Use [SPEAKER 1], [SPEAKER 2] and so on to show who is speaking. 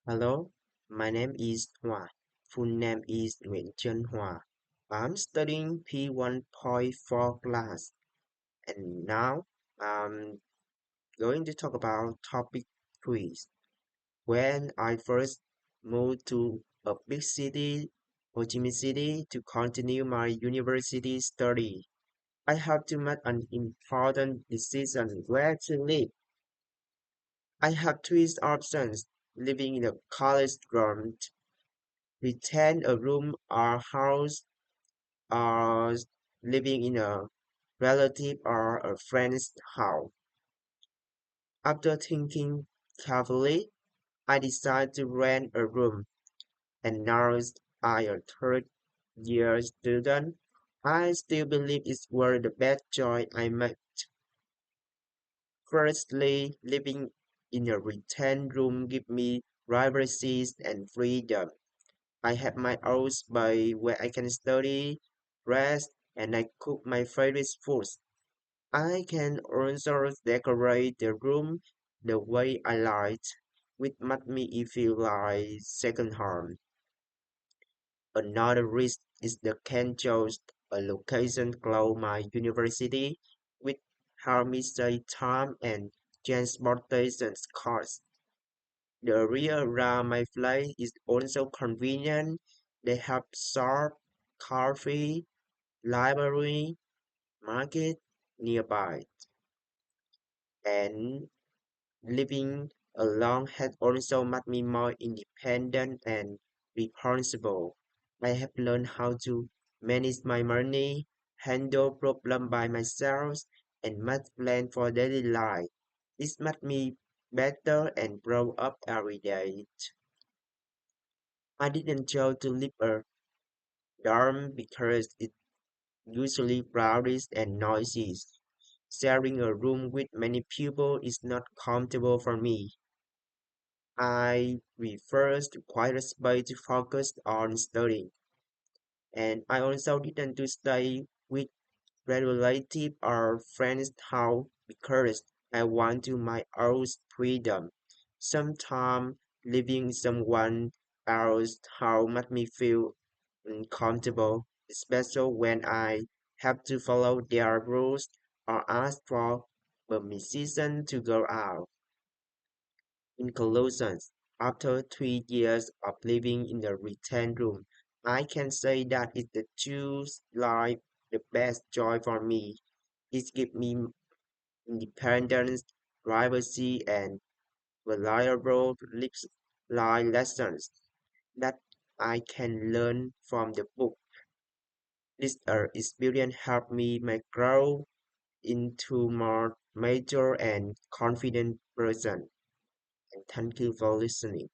[SPEAKER 1] Hello, my name is Hoa. Full name is Nguyễn Trân Hoa. I'm studying P1.4 class, and now I'm going to talk about topic quiz. When I first moved to a big city, Ho Chi Minh City, to continue my university study, I had to make an important decision where to live. I had three options: living in a college dorm, rent a room or house, or living in a relative or a friend's house. After thinking carefully, I decided to rent a room, and now I am a third year student. I still believe it's worth the best choice I made. Firstly, living in a retained room gives me privacy and freedom. I have my own space where I can study, rest, and I cook my favorite foods. I can also decorate the room the way I like, which makes me feel like second home. Another risk is the can choose a location close my university, which help me save time and transportation costs. The area around my place is also convenient. They have shop, cafe, library, market nearby, and living alone has also made me more independent and responsible. I have learned how to manage my money, handle problems by myself, and make plans for daily life. This made me better and grow up every day. I didn't choose to live a dorm because it's usually crowded and noisy. Sharing a room with many people is not comfortable for me. I prefer to quiet space to focus on studying, and I also didn't to stay with relative or friends house because I want to my own freedom. Sometimes living in someone else's house makes me feel uncomfortable, especially when I have to follow their rules or ask for permission to go out. In conclusion, after 3 years of living in the retained room, I can say that it's the choose life the best joy for me. It gives me independence, privacy, and reliable life lessons that I can learn from the book. This experience helped me grow into more mature and confident person. And thank you for listening.